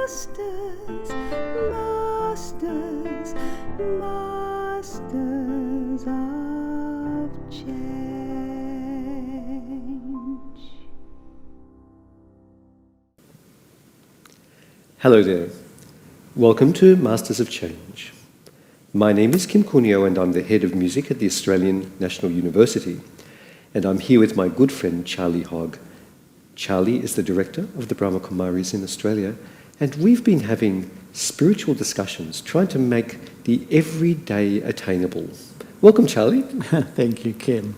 masters, masters, masters of change. Hello there. Welcome to Masters of Change. My name is Kim Cunio and I'm the head of music at the Australian National University. And I'm here with my good friend Charlie Hogg. Charlie is the director of the Brahma Kumaris in Australia, and we've been having spiritual discussions trying to make the everyday attainable. Welcome, Charlie. Thank you, Kim.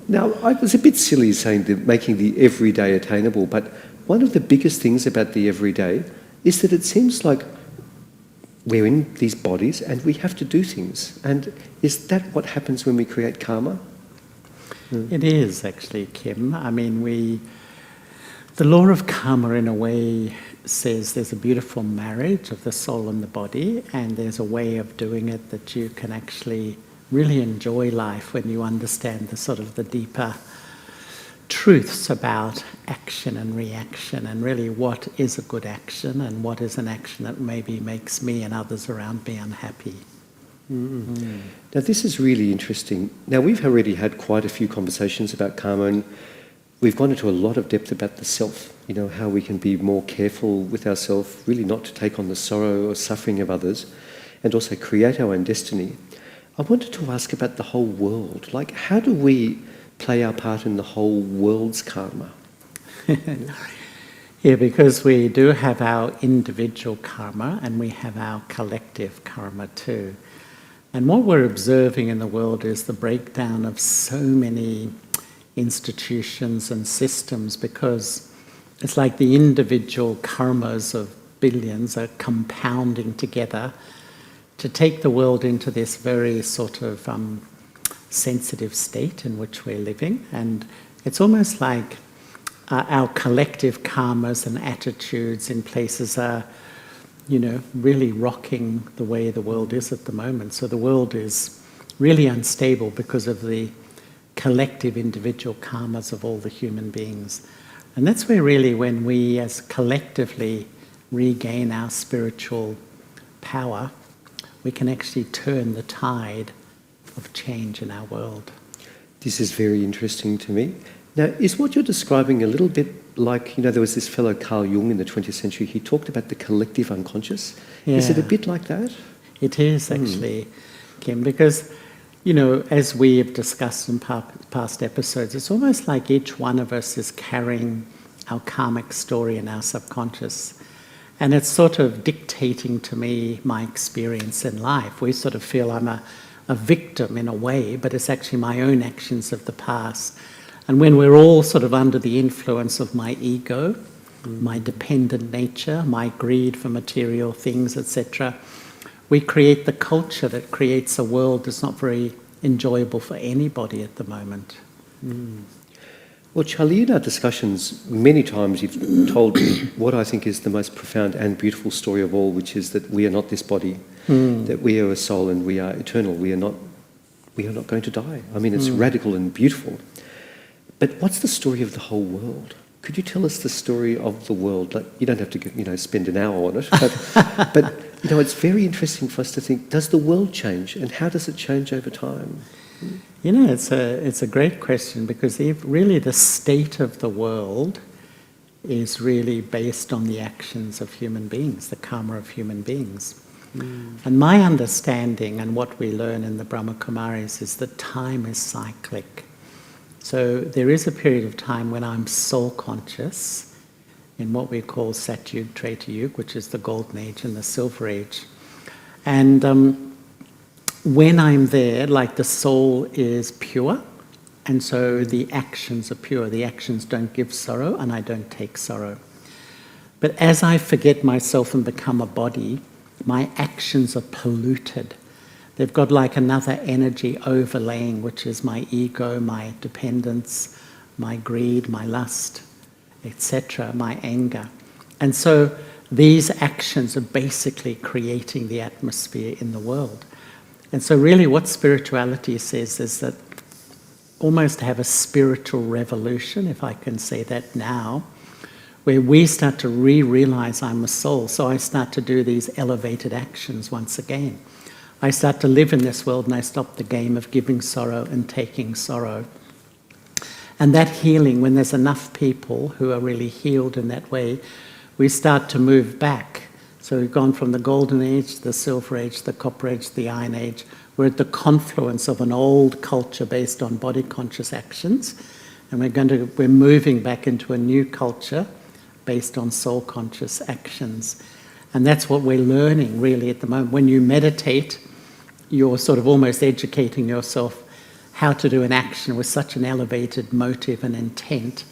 Now, I was a bit silly saying making the everyday attainable, but one of the biggest things about the everyday is that it seems like we're in these bodies and we have to do things. And is that what happens when we create karma? It is actually, Kim. I mean, the law of karma in a way says there's a beautiful marriage of the soul and the body, and there's a way of doing it that you can actually really enjoy life when you understand the sort of the deeper truths about action and reaction, and really what is a good action and what is an action that maybe makes me and others around me unhappy. Now this is really interesting. Now we've already had quite a few conversations about karma, and we've gone into a lot of depth about the self, how we can be more careful with ourselves, really not to take on the sorrow or suffering of others, and also create our own destiny. I wanted to ask about the whole world. Like, how do we play our part in the whole world's karma? Yeah, because we do have our individual karma and we have our collective karma too. And what we're observing in the world is the breakdown of so many institutions and systems, because it's like the individual karmas of billions are compounding together to take the world into this very sort of sensitive state in which we're living. And it's almost like our collective karmas and attitudes in places are, really rocking the way the world is at the moment. So the world is really unstable because of the collective individual karmas of all the human beings. And that's where really when we as collectively regain our spiritual power, we can actually turn the tide of change in our world. This is very interesting to me. Now, is what you're describing a little bit like, there was this fellow Carl Jung in the 20th century, he talked about the collective unconscious. Yeah. Is it a bit like that? It is actually, Kim, because, as we have discussed in past episodes, it's almost like each one of us is carrying our karmic story in our subconscious. And it's sort of dictating to me my experience in life. We sort of feel I'm a victim in a way, but it's actually my own actions of the past. And when we're all sort of under the influence of my ego, my dependent nature, my greed for material things, etc., we create the culture that creates a world that's not very enjoyable for anybody at the moment. Well, Charlie, in our discussions, many times you've told me what I think is the most profound and beautiful story of all, which is that we are not this body, that we are a soul and we are eternal. We are not going to die. I mean, it's radical and beautiful. But what's the story of the whole world? Could you tell us the story of the world? Like, you don't have to, spend an hour on it, but it's very interesting for us to think: does the world change, and how does it change over time? It's a great question, because really the state of the world is really based on the actions of human beings, the karma of human beings. And my understanding and what we learn in the Brahma Kumaris is that time is cyclic. So there is a period of time when I'm soul conscious in what we call Satyug, Tretayug, which is the Golden Age and the Silver Age. And when I'm there, like, the soul is pure, and so the actions are pure. The actions don't give sorrow, and I don't take sorrow. But as I forget myself and become a body, my actions are polluted. They've got like another energy overlaying, which is my ego, my dependence, my greed, my lust, etc., my anger. And so these actions are basically creating the atmosphere in the world. And so really what spirituality says is that almost to have a spiritual revolution, if I can say that now, where we start to realize I'm a soul. So I start to do these elevated actions once again. I start to live in this world and I stop the game of giving sorrow and taking sorrow. And that healing, when there's enough people who are really healed in that way, we start to move back. So we've gone from the golden age, the silver age, the copper age, the iron age. We're at the confluence of an old culture based on body conscious actions, and we're moving back into a new culture based on soul conscious actions. And that's what we're learning really at the moment. When you meditate, you're sort of almost educating yourself how to do an action with such an elevated motive and intent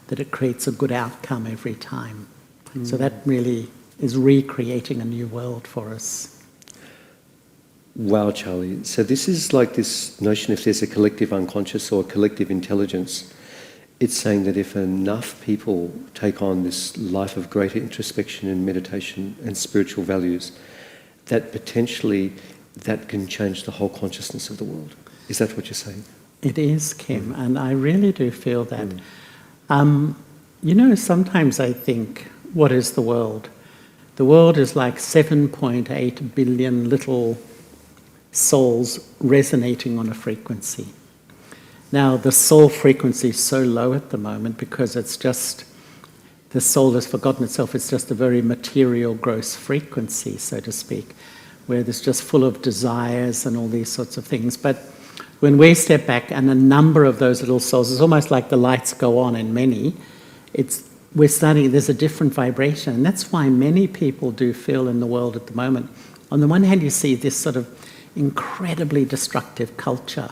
that it creates a good outcome every time. So that really is recreating a new world for us. Wow, Charlie. So this is like this notion, if there's a collective unconscious or a collective intelligence, it's saying that if enough people take on this life of greater introspection and meditation and spiritual values, that potentially that can change the whole consciousness of the world. Is that what you're saying? It is, Kim, and I really do feel that. Sometimes I think, what is the world? The world is like 7.8 billion little souls resonating on a frequency. Now, the soul frequency is so low at the moment because it's just, the soul has forgotten itself. It's just a very material, gross frequency, so to speak, where it's just full of desires and all these sorts of things. But when we step back and a number of those little souls, it's almost like the lights go on in many, there's a different vibration. And that's why many people do feel in the world at the moment, on the one hand you see this sort of incredibly destructive culture.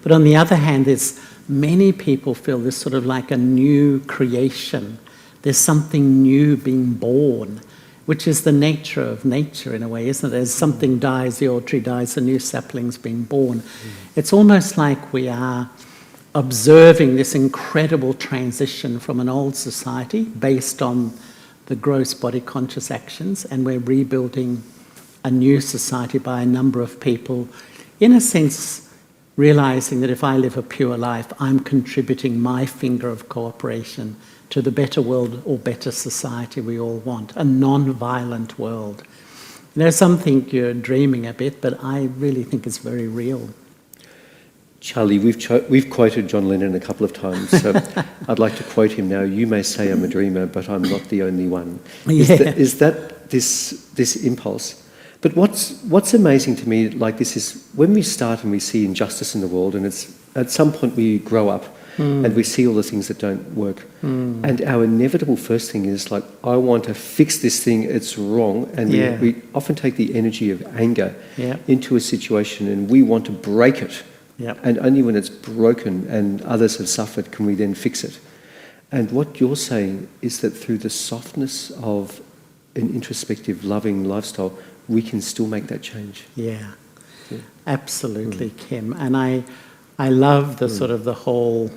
But on the other hand, there's many people feel this sort of like a new creation. There's something new being born, which is the nature of nature in a way, isn't it? As something dies, the old tree dies, the new sapling's being born. It's almost like we are observing this incredible transition from an old society based on the gross body conscious actions, and we're rebuilding a new society by a number of people, in a sense realizing that if I live a pure life, I'm contributing my finger of cooperation to the better world or better society we all want, a non-violent world. Some think you're dreaming a bit, but I really think it's very real. Charlie, we've quoted John Lennon a couple of times, so I'd like to quote him now. You may say I'm a dreamer, but I'm not the only one. Is that this impulse? But what's amazing to me like this is when we start and we see injustice in the world, and it's at some point we grow up and we see all the things that don't work. And our inevitable first thing is like, I want to fix this thing, it's wrong. And we often take the energy of anger into a situation and we want to break it. And only when it's broken and others have suffered can we then fix it. And what you're saying is that through the softness of an introspective, loving lifestyle, we can still make that change. Yeah. Absolutely, Kim. And I love the sort of the whole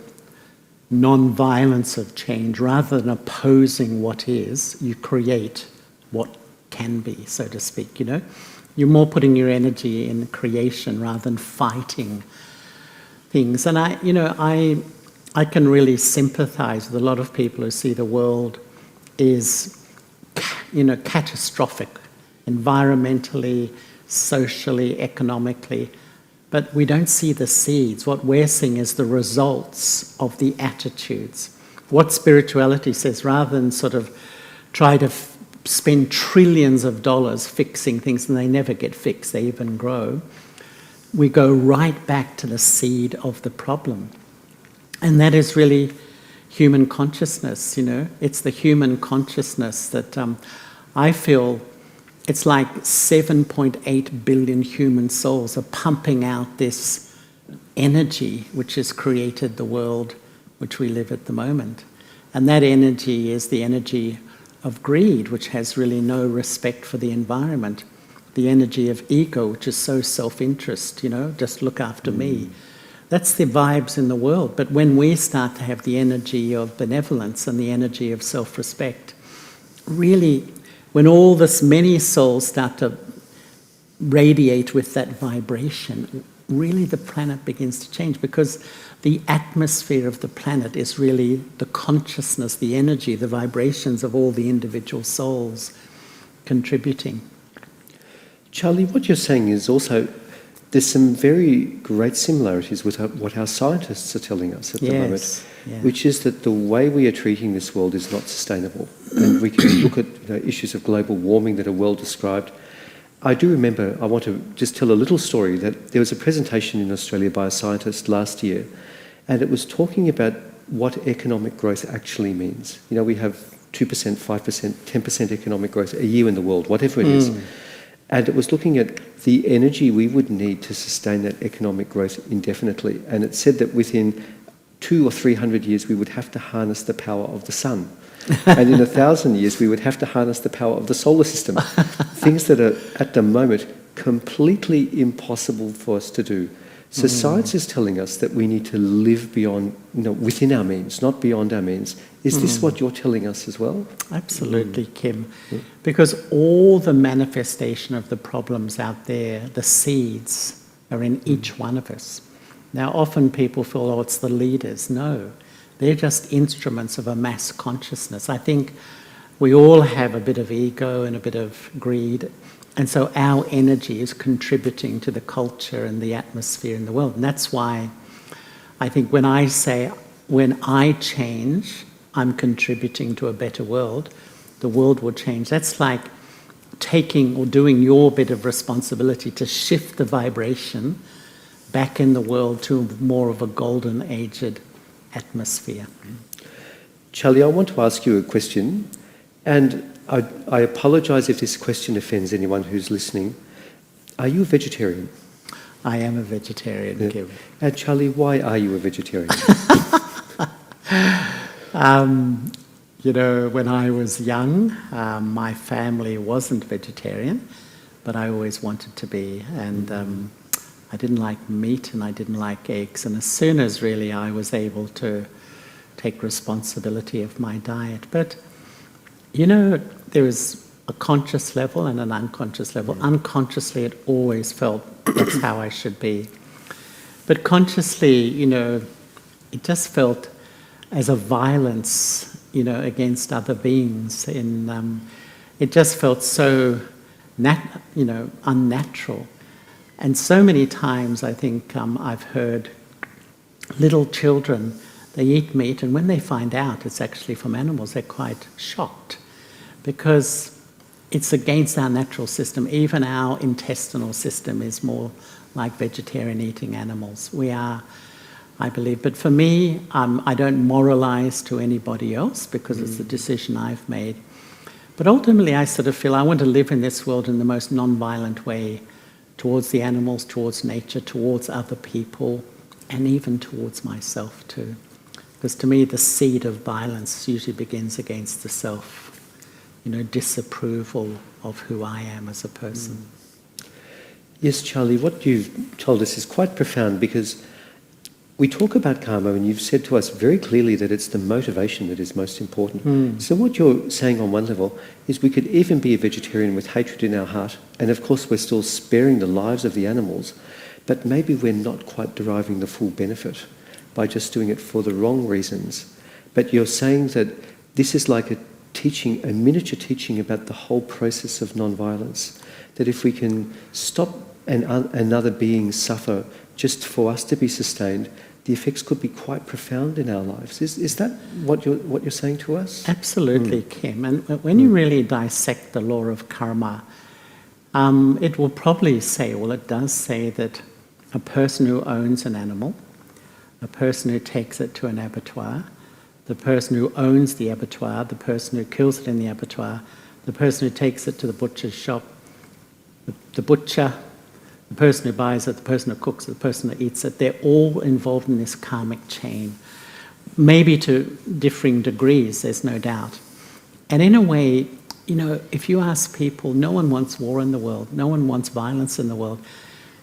non-violence of change. Rather than opposing what is, you create what can be, so to speak, You're more putting your energy in creation rather than fighting things. And I can really sympathize with a lot of people who see the world is, catastrophic, environmentally, socially, economically. But we don't see the seeds. What we're seeing is the results of the attitudes. What spirituality says, rather than sort of try to spend trillions of dollars fixing things, and they never get fixed, they even grow, we go right back to the seed of the problem. And that is really human consciousness, It's the human consciousness that I feel it's like 7.8 billion human souls are pumping out this energy which has created the world which we live at the moment. And that energy is the energy of greed, which has really no respect for the environment. The energy of ego, which is so self-interest, just look after me. That's the vibes in the world. But when we start to have the energy of benevolence and the energy of self-respect, really, when many souls start to radiate with that vibration, really the planet begins to change, because the atmosphere of the planet is really the consciousness, the energy, the vibrations of all the individual souls contributing. Charlie, what you're saying is also there's some very great similarities with what our scientists are telling us at the moment, which is that the way we are treating this world is not sustainable. And we can look at issues of global warming that are well described. I do remember, I want to just tell a little story, that there was a presentation in Australia by a scientist last year, and it was talking about what economic growth actually means. You know, we have 2%, 5%, 10% economic growth a year in the world, whatever it is. And it was looking at the energy we would need to sustain that economic growth indefinitely. And it said that within 200 or 300 years, we would have to harness the power of the sun. And in 1,000 years, we would have to harness the power of the solar system. Things that are, at the moment, completely impossible for us to do. So science is telling us that we need to live beyond, within our means, not beyond our means. Is this what you're telling us as well? Absolutely, Kim. Because all the manifestation of the problems out there, the seeds, are in each one of us. Now, often people feel, oh, it's the leaders. No, they're just instruments of a mass consciousness. I think we all have a bit of ego and a bit of greed. And so our energy is contributing to the culture and the atmosphere in the world. And that's why I think when I say, when I change, I'm contributing to a better world, the world will change. That's like taking or doing your bit of responsibility to shift the vibration back in the world to more of a golden aged atmosphere. Charlie, I want to ask you a question, and I apologise if this question offends anyone who's listening. Are you a vegetarian? I am a vegetarian, Kim. And Charlie, why are you a vegetarian? When I was young, my family wasn't vegetarian, but I always wanted to be. And I didn't like meat and I didn't like eggs. And as soon as really I was able to take responsibility of my diet. But, there is a conscious level and an unconscious level. Unconsciously, it always felt that's how I should be. But consciously, it just felt as a violence, against other beings. It just felt so, unnatural. And so many times, I think I've heard little children, they eat meat, and when they find out it's actually from animals, they're quite shocked, because it's against our natural system. Even our intestinal system is more like vegetarian eating animals. We are, I believe. But for me, I don't moralize to anybody else because it's a decision I've made. But ultimately, I sort of feel I want to live in this world in the most non-violent way towards the animals, towards nature, towards other people, and even towards myself too. Because to me, the seed of violence usually begins against the self. Disapproval of who I am as a person. Yes, Charlie, what you've told us is quite profound, because we talk about karma and you've said to us very clearly that it's the motivation that is most important. So what you're saying on one level is we could even be a vegetarian with hatred in our heart, and of course we're still sparing the lives of the animals, but maybe we're not quite deriving the full benefit by just doing it for the wrong reasons. But you're saying that this is like a miniature teaching about the whole process of non-violence, that if we can stop another being suffer just for us to be sustained, the effects could be quite profound in our lives. Is that what you're saying to us? Absolutely, Kim. And when you really dissect the law of karma, it will probably say, well, it does say that a person who owns an animal, a person who takes it to an abattoir, the person who owns the abattoir, the person who kills it in the abattoir, the person who takes it to the butcher's shop, the butcher, the person who buys it, the person who cooks it, the person who eats it, they're all involved in this karmic chain. Maybe to differing degrees, there's no doubt. And in a way, if you ask people, no one wants war in the world, no one wants violence in the world,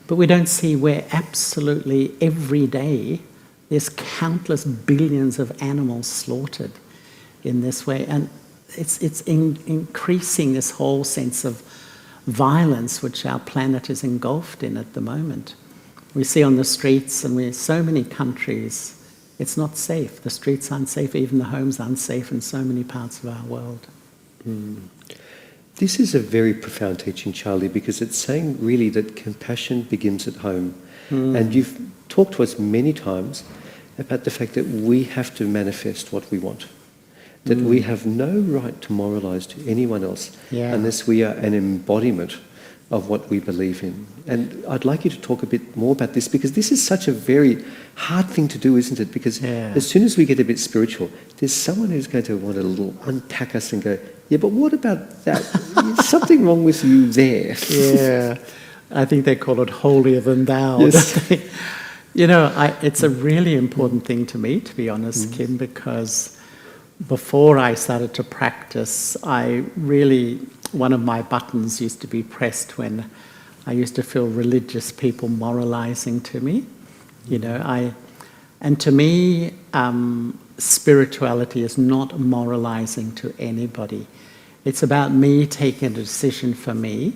but we don't see where absolutely every day there's countless billions of animals slaughtered in this way. And it's increasing this whole sense of violence which our planet is engulfed in at the moment. We see on the streets, and so many countries, it's not safe. The streets aren't safe, even the homes aren't safe in so many parts of our world. This is a very profound teaching, Charlie, because it's saying really that compassion begins at home. And you've talked to us many times about the fact that we have to manifest what we want. That we have no right to moralise to anyone else unless we are an embodiment of what we believe in. And I'd like you to talk a bit more about this, because this is such a very hard thing to do, isn't it? Because as soon as we get a bit spiritual, there's someone who's going to want to little unpack us and go, yeah, but what about that? There's something wrong with you there. Yeah, I think they call it holier than thou. Yes. Don't they? You know, it's a really important thing to me, to be honest, Kim, because before I started to practice, one of my buttons used to be pressed when I used to feel religious people moralizing to me. You know, and to me, spirituality is not moralizing to anybody. It's about me taking a decision for me,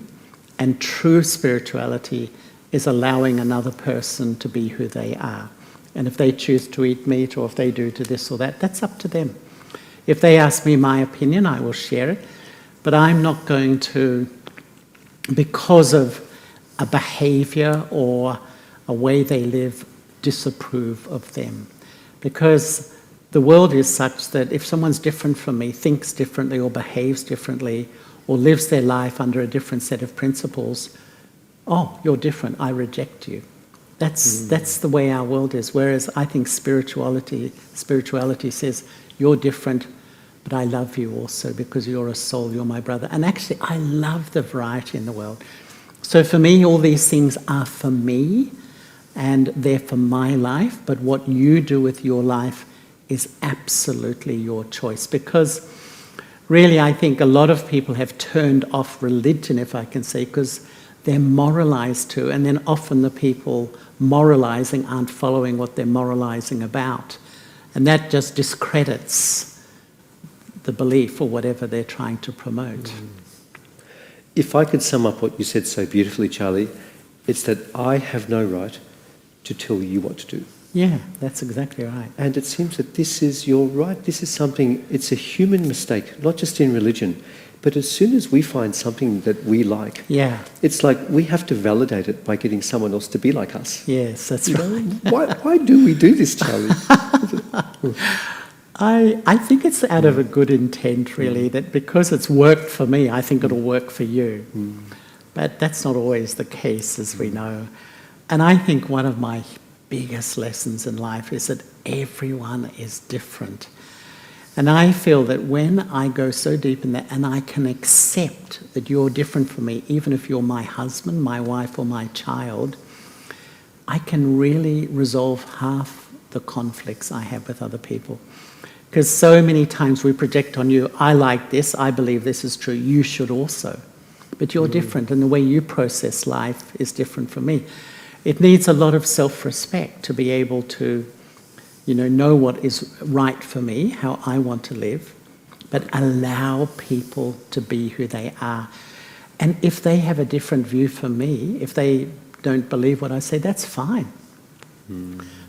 and true spirituality is allowing another person to be who they are. And if they choose to eat meat, or if they do to this or that, that's up to them. If they ask me my opinion, I will share it. But I'm not going to, because of a behavior or a way they live, disapprove of them. Because the world is such that if someone's different from me, thinks differently or behaves differently, or lives their life under a different set of principles, oh, you're different, I reject you. That's the way our world is. Whereas I think spirituality says, you're different, but I love you also because you're a soul, you're my brother. And actually, I love the variety in the world. So for me, all these things are for me, and they're for my life, but what you do with your life is absolutely your choice. Because really, I think a lot of people have turned off religion, if I can say, because they're moralized to, and then often the people moralizing aren't following what they're moralizing about. And that just discredits the belief or whatever they're trying to promote. If I could sum up what you said so beautifully, Charlie, it's that I have no right to tell you what to do. Yeah, that's exactly right. And it seems that this is your right. This is something, it's a human mistake, not just in religion. But as soon as we find something that we like, it's like we have to validate it by getting someone else to be like us. Yes, that's right. Why do we do this, Charlie? I think it's out of a good intent, really, that because it's worked for me, I think it'll work for you. But that's not always the case, as we know. And I think one of my biggest lessons in life is that everyone is different. And I feel that when I go so deep in that, and I can accept that you're different from me, even if you're my husband, my wife, or my child, I can really resolve half the conflicts I have with other people. Because so many times we project on you, I like this, I believe this is true, you should also. But you're different, and the way you process life is different from me. It needs a lot of self-respect to be able to know what is right for me, how I want to live, but allow people to be who they are. And if they have a different view from me, if they don't believe what I say, that's fine.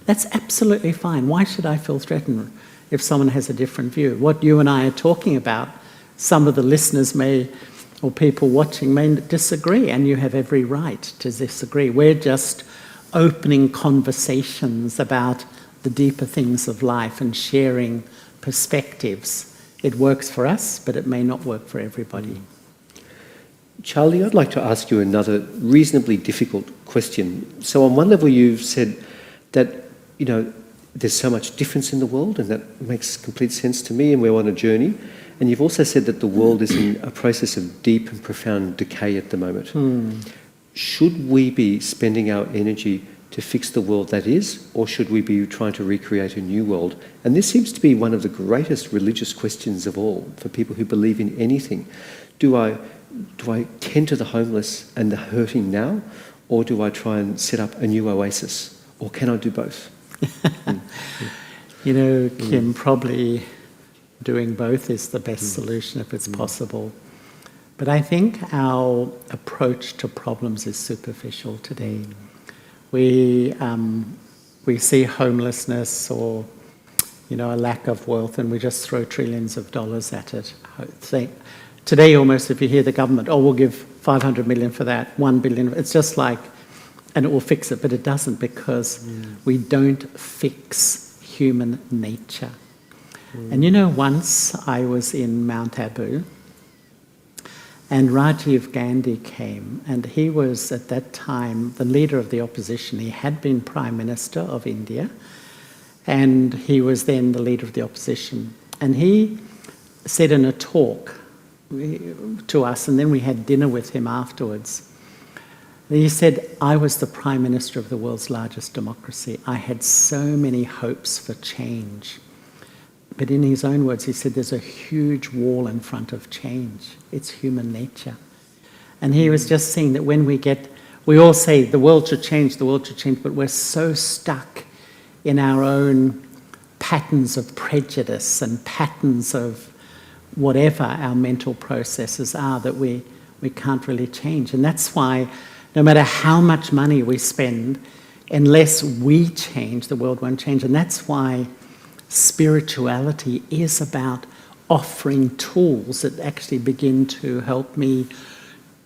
That's absolutely fine. Why should I feel threatened if someone has a different view? What you and I are talking about, some of the listeners may, or people watching may disagree, and you have every right to disagree. We're just opening conversations about the deeper things of life and sharing perspectives. It works for us, but it may not work for everybody. Charlie, I'd like to ask you another reasonably difficult question. So on one level you've said that, there's so much difference in the world, and that makes complete sense to me, and we're on a journey. And you've also said that the world is in a process of deep and profound decay at the moment. Should we be spending our energy to fix the world that is, or should we be trying to recreate a new world? And this seems to be one of the greatest religious questions of all for people who believe in anything. Do I tend to the homeless and the hurting now, or do I try and set up a new oasis? Or can I do both? Kim, probably doing both is the best solution if it's possible. But I think our approach to problems is superficial today. We see homelessness or, a lack of wealth, and we just throw trillions of dollars at it. Today, almost, if you hear the government, we'll give 500 million for that, 1 billion, it's just like, and it will fix it, but it doesn't, because we don't fix human nature. And once I was in Mount Abu, and Rajiv Gandhi came, and he was at that time the leader of the opposition. He had been Prime Minister of India, and he was then the leader of the opposition. And he said in a talk to us, and then we had dinner with him afterwards, he said, I was the Prime Minister of the world's largest democracy. I had so many hopes for change. But in his own words, he said, there's a huge wall in front of change. It's human nature. And he was just saying that when we all say the world should change, but we're so stuck in our own patterns of prejudice and patterns of whatever our mental processes are that we can't really change. And that's why no matter how much money we spend, unless we change, the world won't change. And that's why spirituality is about offering tools that actually begin to help me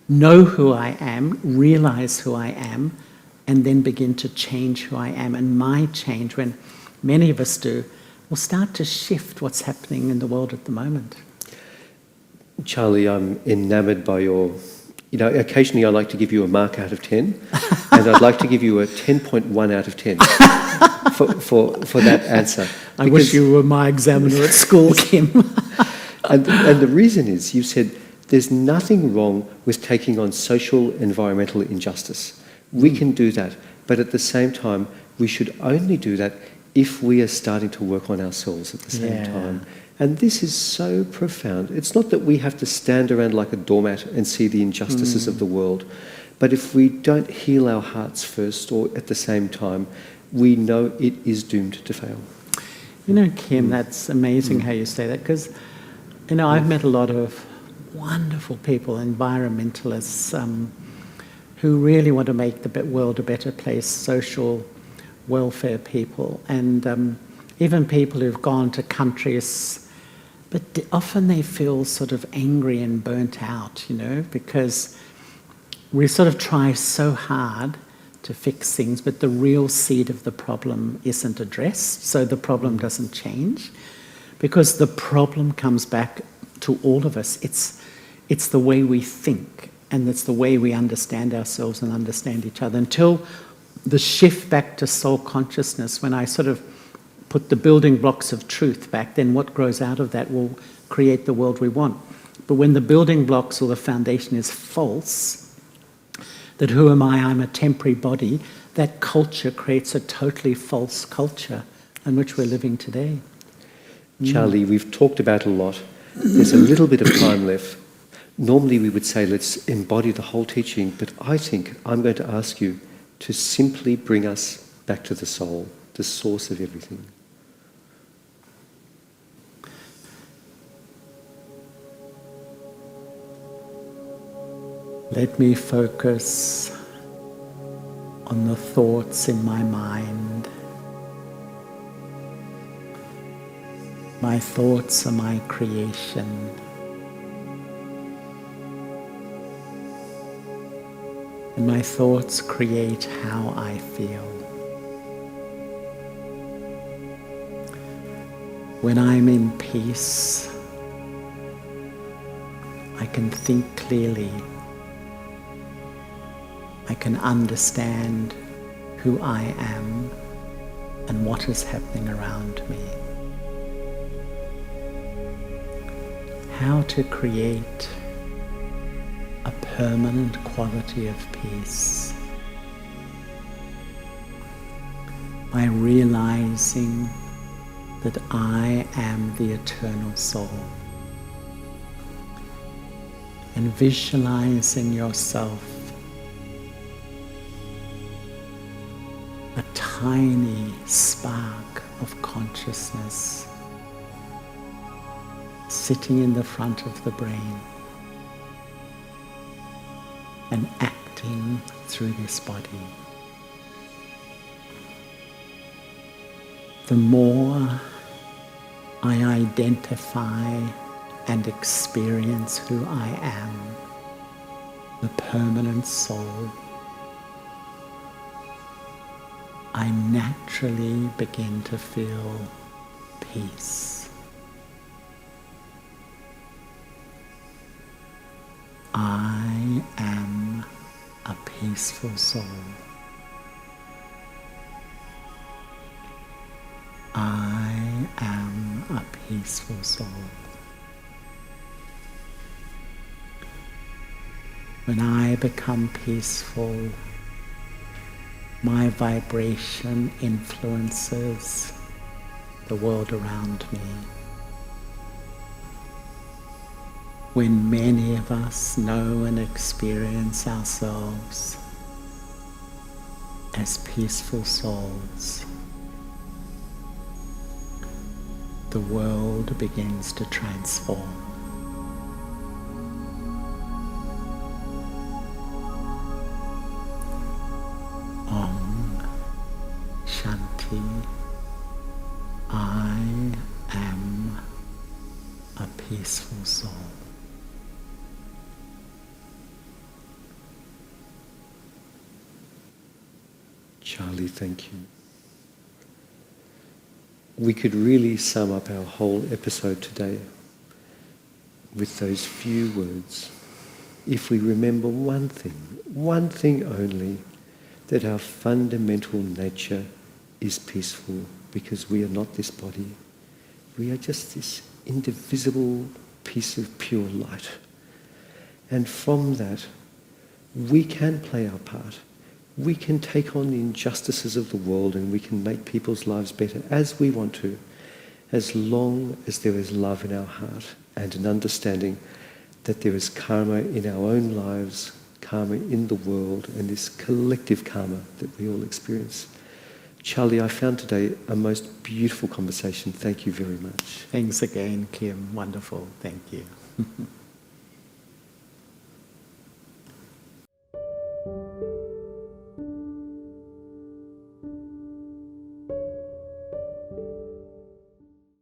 know who I am, realize who I am, and then begin to change who I am. And my change, when many of us do, will start to shift what's happening in the world at the moment. Charlie, I'm enamoured by your... occasionally I like to give you a mark out of 10, and I'd like to give you a 10.1 out of 10 for that answer. I wish you were my examiner at school, Kim. and the reason is, you said there's nothing wrong with taking on social, environmental injustice. We can do that, but at the same time, we should only do that if we are starting to work on ourselves at the same time. And this is so profound. It's not that we have to stand around like a doormat and see the injustices of the world, but if we don't heal our hearts first or at the same time, we know it is doomed to fail. Kim, that's amazing how you say that, because, I've met a lot of wonderful people, environmentalists, who really want to make the world a better place, social welfare people, and even people who've gone to countries, but often they feel sort of angry and burnt out, because we sort of try so hard to fix things, but the real seed of the problem isn't addressed, so the problem doesn't change, because the problem comes back to all of us. It's the way we think, and it's the way we understand ourselves and understand each other. Until the shift back to soul consciousness, when I sort of put the building blocks of truth back, then what grows out of that will create the world we want. But when the building blocks or the foundation is false, that who am I, I'm a temporary body, that culture creates a totally false culture in which we're living today. Charlie, we've talked about a lot. There's a little bit of time left. Normally we would say let's embody the whole teaching, but I think I'm going to ask you to simply bring us back to the soul, the source of everything. Let me focus on the thoughts in my mind. My thoughts are my creation. And my thoughts create how I feel. When I'm in peace, I can think clearly. I can understand who I am and what is happening around me. How to create a permanent quality of peace by realizing that I am the eternal soul, and visualizing yourself a tiny spark of consciousness sitting in the front of the brain and acting through this body. the more I identify and experience who I am, the permanent soul, I naturally begin to feel peace. I am a peaceful soul. I am a peaceful soul. When I become peaceful, my vibration influences the world around me. When many of us know and experience ourselves as peaceful souls, the world begins to transform. Om Shanti. I am a peaceful soul. Charlie, thank you. We could really sum up our whole episode today with those few words. If we remember one thing only, that our fundamental nature is peaceful because we are not this body. We are just this indivisible piece of pure light. And from that, we can play our part. We can take on the injustices of the world and we can make people's lives better as we want to, as long as there is love in our heart and an understanding that there is karma in our own lives, karma in the world, and this collective karma that we all experience. Charlie, I found today a most beautiful conversation. Thank you very much. Thanks again, Kim. Wonderful. Thank you.